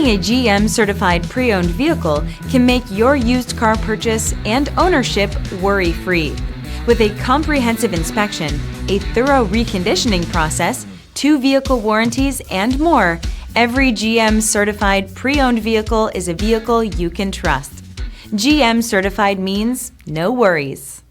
Owning a GM certified pre-owned vehicle can make your used car purchase and ownership worry-free. With a comprehensive inspection, a thorough reconditioning process, 2 vehicle warranties, and more, every GM certified pre-owned vehicle is a vehicle you can trust. GM certified means no worries.